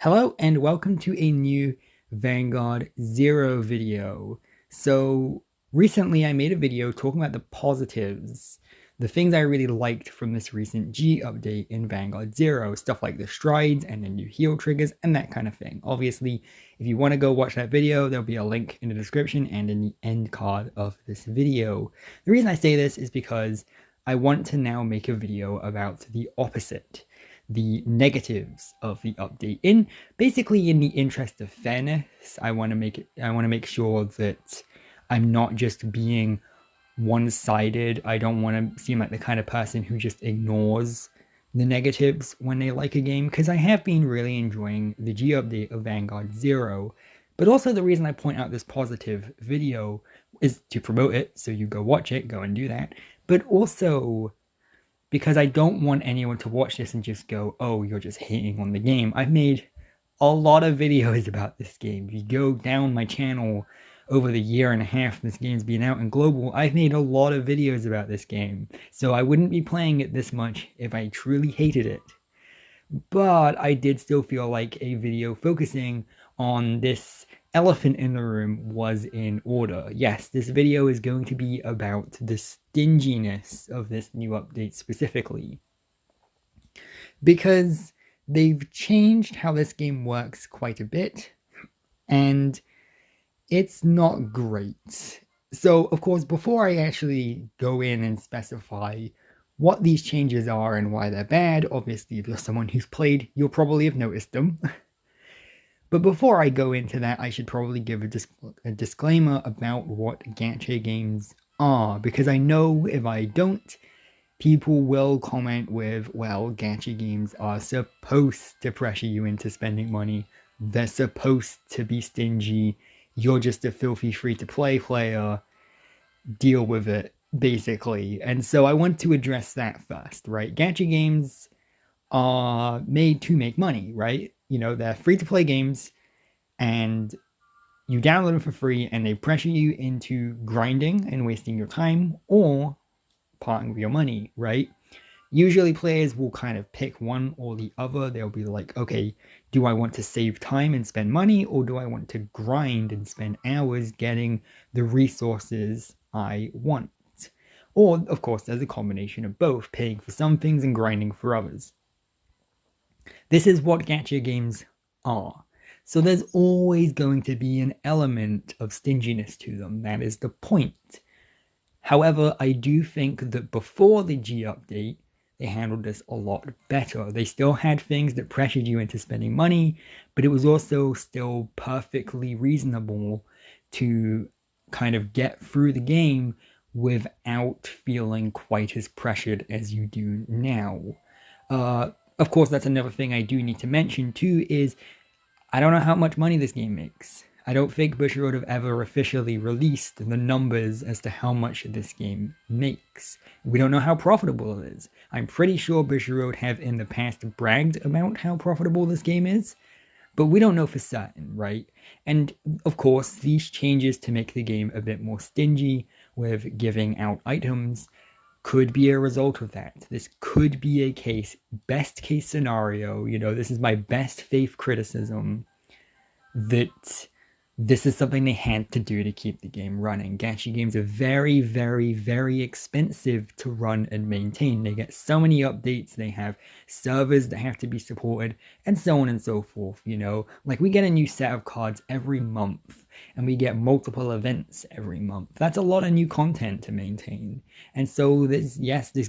Hello and welcome to a new Vanguard Zero video. So recently I made a video talking about the positives, the things I really liked from this recent G update in Vanguard Zero, stuff like the strides and the new heal triggers and that kind of thing. Obviously, if you want to go watch that video, there'll be a link in the description and in the end card of this video. The reason I say this is because I want to now make a video about the opposite, the negatives of the update. In the interest of fairness, I want to make sure that I'm not just being one-sided. I don't want to seem like the kind of person who just ignores the negatives when they like a game, because I have been really enjoying the G update of Vanguard Zero. But also the reason I point out this positive video is to promote it, so you go watch it, go and do that. But also because I don't want anyone to watch this and just go, oh, you're just hating on the game. I've made a lot of videos about this game. If you go down my channel over the year and a half this game's been out in global, I've made a lot of videos about this game. So I wouldn't be playing it this much if I truly hated it. But I did still feel like a video focusing on this elephant in the room was in order. Yes, this video is going to be about the stinginess of this new update specifically, because they've changed how this game works quite a bit, and it's not great. So, of course, before I actually go in and specify what these changes are and why they're bad, obviously if you're someone who's played, you'll probably have noticed them. But before I go into that, I should probably give a disclaimer about what gacha games are, because I know if I don't, people will comment with, well, gacha games are supposed to pressure you into spending money, they're supposed to be stingy, you're just a filthy free-to-play player, deal with it, basically. And so I want to address that first, right? Gacha games are made to make money, right? You know, they're free-to-play games, and you download them for free, and they pressure you into grinding and wasting your time, or parting with your money, right? Usually players will kind of pick one or the other. They'll be like, okay, do I want to save time and spend money, or do I want to grind and spend hours getting the resources I want? Or, of course, there's a combination of both, paying for some things and grinding for others. This is what gacha games are. So there's always going to be an element of stinginess to them. That is the point. However, I do think that before the G update, they handled this a lot better. They still had things that pressured you into spending money, but it was also still perfectly reasonable to kind of get through the game without feeling quite as pressured as you do now. Of course, that's another thing I do need to mention too, is I don't know how much money this game makes. I don't think bushiroad have ever officially released the numbers as to how much this game makes. We don't know how profitable it is. I'm pretty sure bushiroad have in the past bragged about how profitable this game is, but we don't know for certain, right? And of course, these changes to make the game a bit more stingy with giving out items could be a result of that. This could be a case, best case scenario, you know, this is my best faith criticism, that this is something they had to do to keep the game running. Gacha games are very, very, very expensive to run and maintain. They get so many updates, they have servers that have to be supported, and so on and so forth, you know? Like, we get a new set of cards every month, and we get multiple events every month. That's a lot of new content to maintain. And so, this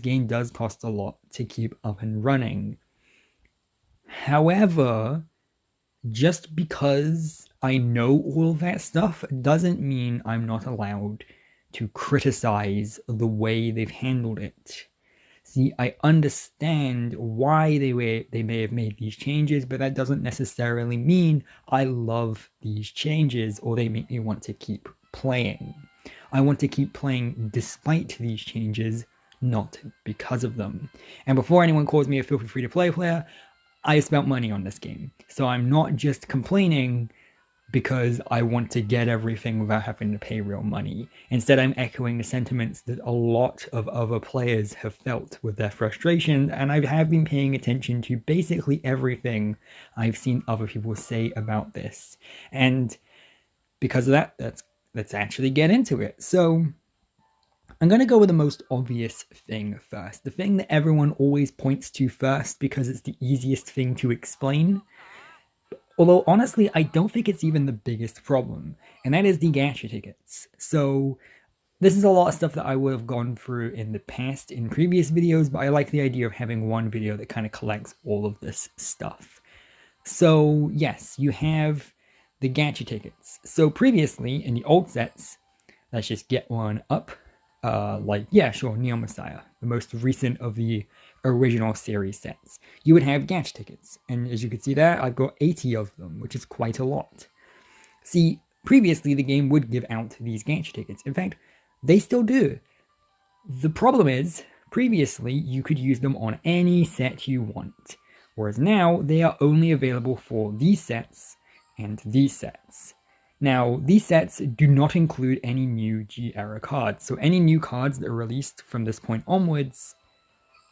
game does cost a lot to keep up and running. However, just because I know all that stuff doesn't mean I'm not allowed to criticize the way they've handled it. See, I understand why they may have made these changes, but that doesn't necessarily mean I love these changes or they make me want to keep playing. I want to keep playing despite these changes, not because of them. And before anyone calls me a filthy free-to-play player, I spent money on this game. So I'm not just complaining because I want to get everything without having to pay real money. Instead, I'm echoing the sentiments that a lot of other players have felt with their frustration, and I have been paying attention to basically everything I've seen other people say about this. And because of that, let's actually get into it. So I'm going to go with the most obvious thing first, the thing that everyone always points to first because it's the easiest thing to explain. Although, honestly, I don't think it's even the biggest problem, and that is the gacha tickets. So, this is a lot of stuff that I would have gone through in the past in previous videos, but I like the idea of having one video that kind of collects all of this stuff. So, yes, you have the gacha tickets. So, previously, in the old sets, let's just get one up. Neo Messiah, the most recent of the original series sets. You would have gacha tickets, and as you can see there, I've got 80 of them, which is quite a lot. See, previously the game would give out these gacha tickets. In fact, they still do. The problem is, previously you could use them on any set you want, whereas now they are only available for these sets and these sets. Now, these sets do not include any new G-era cards, so any new cards that are released from this point onwards,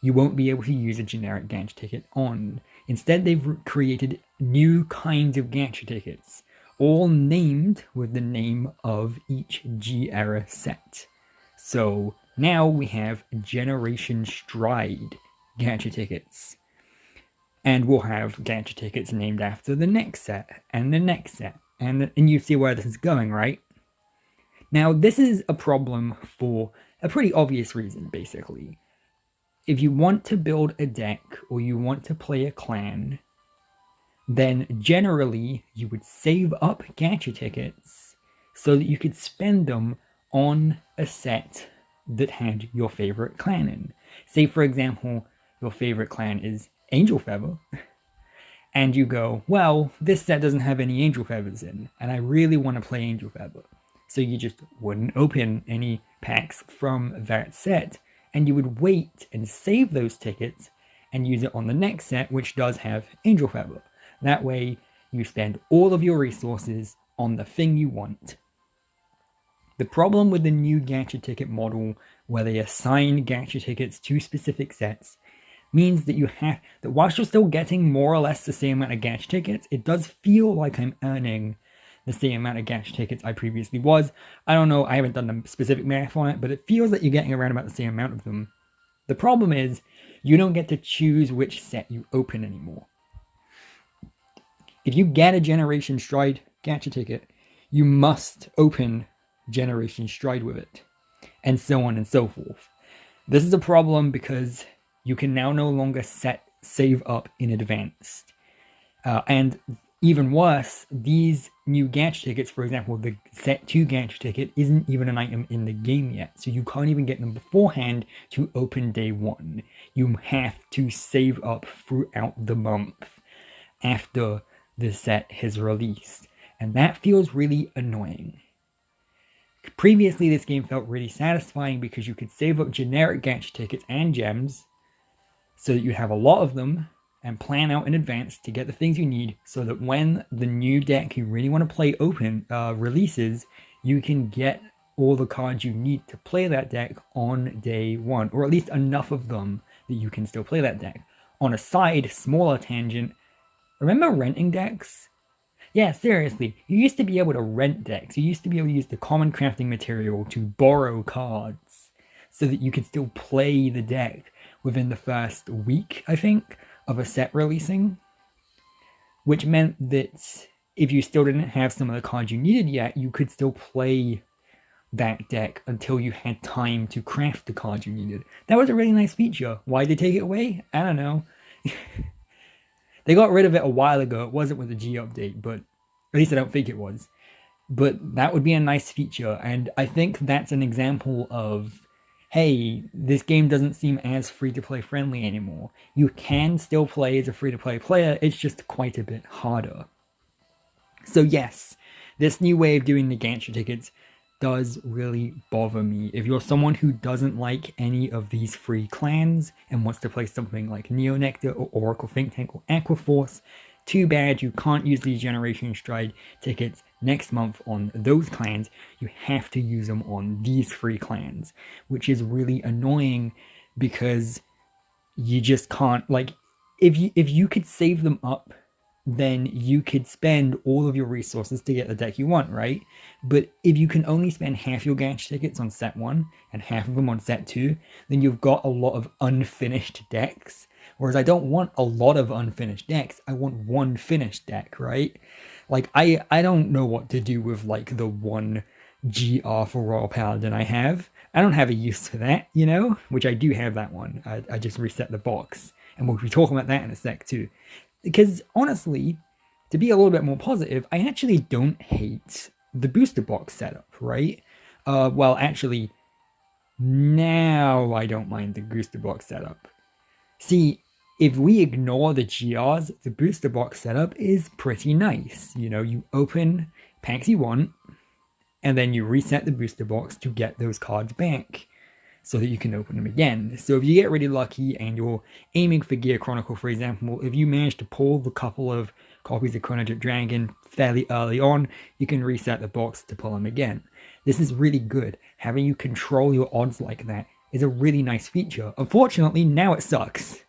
you won't be able to use a generic gacha ticket on. Instead, they've created new kinds of gacha tickets, all named with the name of each G-era set. So now we have Generation Stride gacha tickets. And we'll have gacha tickets named after the next set, and the next set. And you see where this is going, right? Now, this is a problem for a pretty obvious reason, basically. If you want to build a deck, or you want to play a clan, then generally you would save up gacha tickets so that you could spend them on a set that had your favorite clan in. Say, for example, your favorite clan is Angel Feather. And you go, well, this set doesn't have any Angel Feathers in, and I really want to play Angel Feather. So you just wouldn't open any packs from that set, and you would wait and save those tickets and use it on the next set, which does have Angel Feather. That way, you spend all of your resources on the thing you want. The problem with the new gacha ticket model, where they assign gacha tickets to specific sets, means that whilst you're still getting more or less the same amount of gacha tickets, it does feel like I'm earning the same amount of gacha tickets I previously was. I don't know, I haven't done the specific math on it, but it feels like you're getting around about the same amount of them. The problem is, you don't get to choose which set you open anymore. If you get a Generation Stride gacha ticket, you must open Generation Stride with it, and so on and so forth. This is a problem because you can now no longer save up in advance. And even worse, these new gacha tickets, for example, the set 2 gacha ticket isn't even an item in the game yet, so you can't even get them beforehand to open day 1. You have to save up throughout the month after the set has released, and that feels really annoying. Previously, this game felt really satisfying because you could save up generic gacha tickets and gems, so that you have a lot of them, and plan out in advance to get the things you need, so that when the new deck you really want to play releases, you can get all the cards you need to play that deck on day 1, or at least enough of them that you can still play that deck. On a side, smaller tangent, remember renting decks? Yeah, seriously, you used to be able to rent decks. You used to be able to use the common crafting material to borrow cards, so that you could still play the deck within the first week, I think, of a set releasing, which meant that if you still didn't have some of the cards you needed yet, you could still play that deck until you had time to craft the cards you needed. That was a really nice feature. Why did they take it away? I don't know. They got rid of it a while ago. It wasn't with the G update, but at least I don't think it was. But that would be a nice feature, and I think that's an example of, hey, this game doesn't seem as free-to-play friendly anymore. You can still play as a free-to-play player, it's just quite a bit harder. So yes, this new way of doing the gacha tickets does really bother me. If you're someone who doesn't like any of these free clans and wants to play something like Neo Nectar or Oracle Think Tank or Aquaforce, too bad you can't use these Generation Stride tickets next month on those clans, you have to use them on these 3 clans, which is really annoying because you just can't, like, if you could save them up, then you could spend all of your resources to get the deck you want, right? But if you can only spend half your gacha tickets on set 1 and half of them on set 2, then you've got a lot of unfinished decks. Whereas I don't want a lot of unfinished decks, I want one finished deck, right? Like, I don't know what to do with, like, the 1 GR for Royal Paladin I have. I don't have a use for that, you know? Which I do have that one. I just reset the box. And we'll be talking about that in a sec too. Because honestly, to be a little bit more positive, I actually don't hate the booster box setup, right? Well, actually, now I don't mind the booster box setup. See, if we ignore the GRs, the booster box setup is pretty nice. You know, you open packs you want, and then you reset the booster box to get those cards back so that you can open them again. So if you get really lucky and you're aiming for Gear Chronicle, for example, if you manage to pull the couple of copies of Chronojet Dragon fairly early on, you can reset the box to pull them again. This is really good. Having you control your odds like that is a really nice feature. Unfortunately, now it sucks.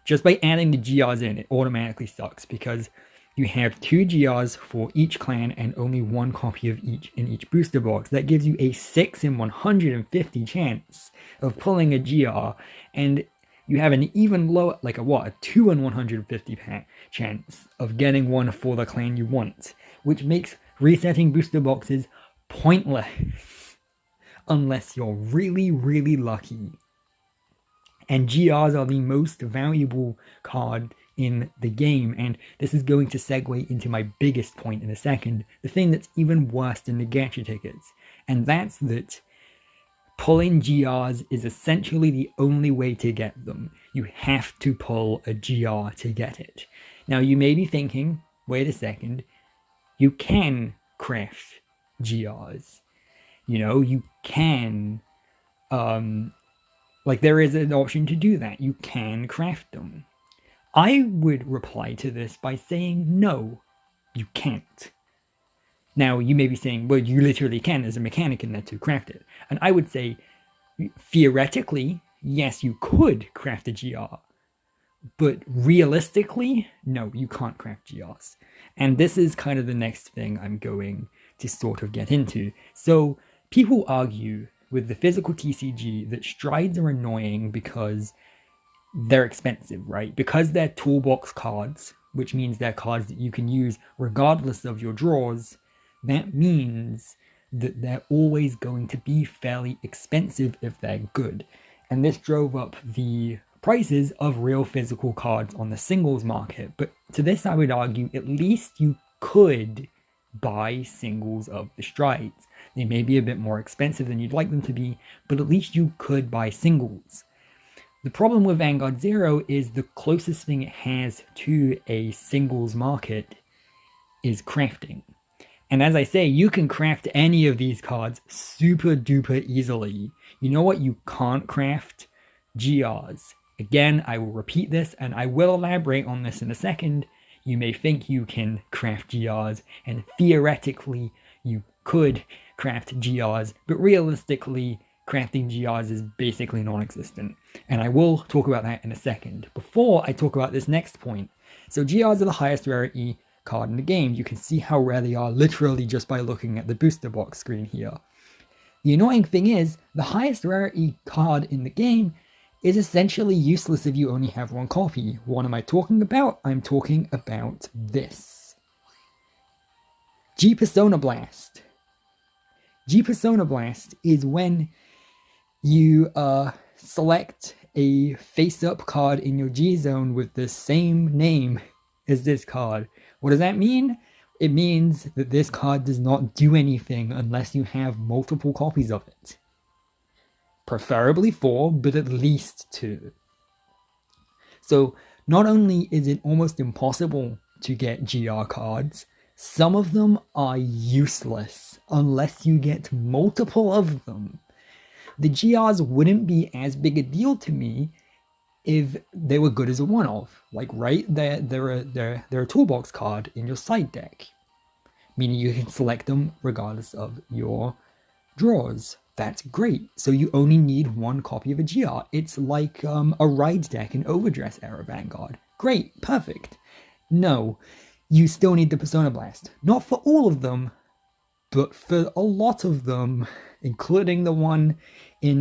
Just by adding the GRs in, it automatically sucks because you have 2 GRs for each clan and only 1 copy of each in each booster box. That gives you a 6 in 150 chance of pulling a GR, and you have an even lower, like a 2 in 150 chance of getting one for the clan you want, which makes resetting booster boxes pointless unless you're really, really lucky. And GRs are the most valuable card in the game, and this is going to segue into my biggest point in a second, the thing that's even worse than the gacha tickets, and that's that pulling GRs is essentially the only way to get them. You have to pull a GR to get it. Now you may be thinking, wait a second, you can craft GRs. You know, you can, like, there is an option to do that. You can craft them. I would reply to this by saying, no, you can't. Now, you may be saying, well, you literally can. There's a mechanic in there to craft it. And I would say, theoretically, yes, you could craft a GR. But realistically, no, you can't craft GRs. And this is kind of the next thing I'm going to sort of get into. So, people argue with the physical TCG that strides are annoying because they're expensive, right? Because they're toolbox cards, which means they're cards that you can use regardless of your draws, that means that they're always going to be fairly expensive if they're good. And this drove up the prices of real physical cards on the singles market. But to this I would argue, at least you could buy singles of the strides. They may be a bit more expensive than you'd like them to be, but at least you could buy singles. The problem with Vanguard Zero is the closest thing it has to a singles market is crafting. And as I say, you can craft any of these cards super duper easily. You know what? You can't craft GRs. Again, I will repeat this and I will elaborate on this in a second. You may think you can craft GRs, and theoretically you could craft GRs, but realistically, crafting GRs is basically non-existent. And I will talk about that in a second. Before I talk about this next point, so GRs are the highest rarity card in the game. You can see how rare they are literally just by looking at the booster box screen here. The annoying thing is, the highest rarity card in the game is essentially useless if you only have 1 copy. What am I talking about? I'm talking about this. G-Persona Blast. G-Persona Blast is when you select a face-up card in your G-Zone with the same name as this card. What does that mean? It means that this card does not do anything unless you have multiple copies of it. Preferably 4, but at least 2. So not only is it almost impossible to get GR cards, some of them are useless unless you get multiple of them. The GRs wouldn't be as big a deal to me if they were good as a one-off. Like, right, they're a toolbox card in your side deck. meaning you can select them regardless of your drawers. That's great. So you only need one copy of a GR. It's like a ride deck in Overdress era Vanguard. Great, perfect. No, you still need the Persona Blast. Not for all of them, but for a lot of them, including the one in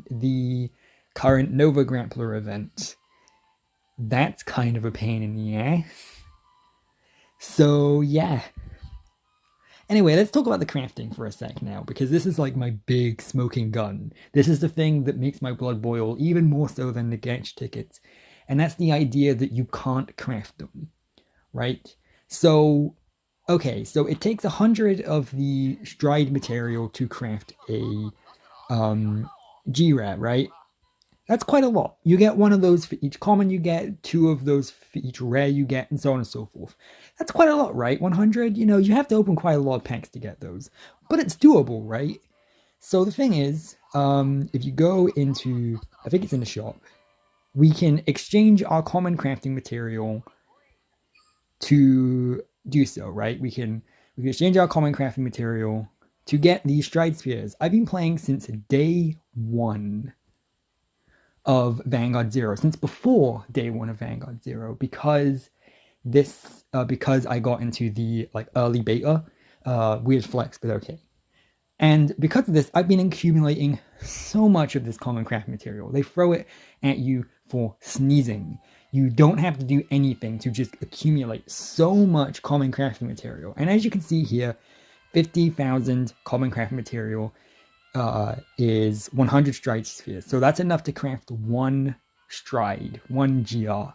the current Nova Grappler event. That's kind of a pain in the ass. So yeah. Anyway, let's talk about the crafting for a sec now, because this is like my big smoking gun. This is the thing that makes my blood boil even more so than the gacha tickets. And that's the idea that you can't craft them, right? So, okay, so it takes 100 of the stride material to craft a G-Rat, right? That's quite a lot. You get one of those for each common you get, 2 of those for each rare you get, and so on and so forth. That's quite a lot, right? 100, you know, you have to open quite a lot of packs to get those. But it's doable, right? So the thing is, if you go into, I think it's in the shop, we can exchange our common crafting material to do so, right? We can exchange our common crafting material to get these stride spheres. I've been playing since day 1 of Vanguard Zero, since before day 1 of Vanguard Zero, because I got into the like early beta. Weird flex, but okay. And because of this, I've been accumulating so much of this common craft material. They throw it at you for sneezing. You don't have to do anything to just accumulate so much common crafting material. And as you can see here, 50,000 common crafting material is 100 stride spheres. So that's enough to craft one stride, one GR.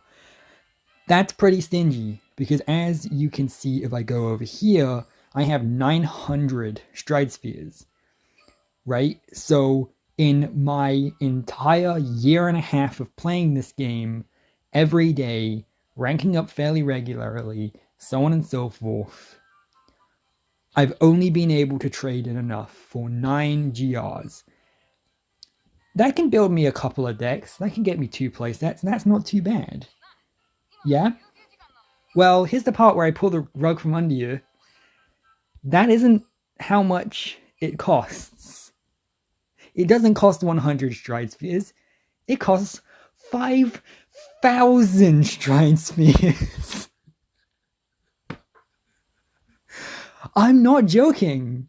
That's pretty stingy, because as you can see, if I go over here, I have 900 stride spheres, right? So in my entire year and a half of playing this game, every day, ranking up fairly regularly, so on and so forth, I've only been able to trade in enough for 9 GRs. That can build me a couple of decks. That can get me 2 playsets, and that's not too bad. Yeah? Well, here's the part where I pull the rug from under you. That isn't how much it costs. It doesn't cost 100 stride spheres. It costs 5,000 stride spheres. I'm not joking.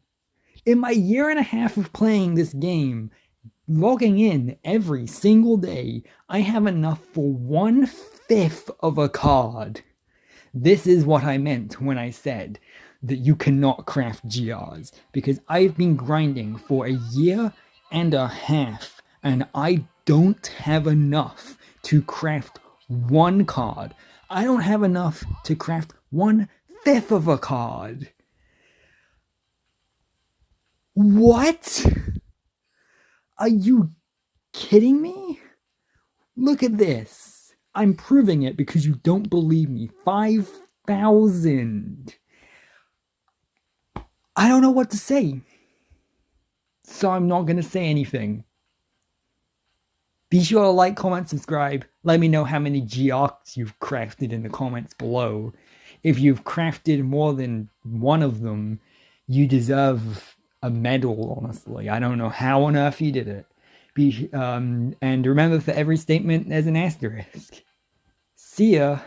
In my year and a half of playing this game, logging in every single day, I have enough for 1/5 of a card. This is what I meant when I said that you cannot craft GRs, because I've been grinding for a year and a half, and I don't have enough to craft one card. I don't have enough to craft 1/5 of a card. What? Are you kidding me? Look at this. I'm proving it because you don't believe me. 5,000. I don't know what to say. So I'm not going to say anything. Be sure to like, comment, subscribe. Let me know how many GRs you've crafted in the comments below. If you've crafted more than one of them, you deserve a medal, honestly. I don't know how on earth you did it. And remember, for every statement, there's an asterisk. See ya.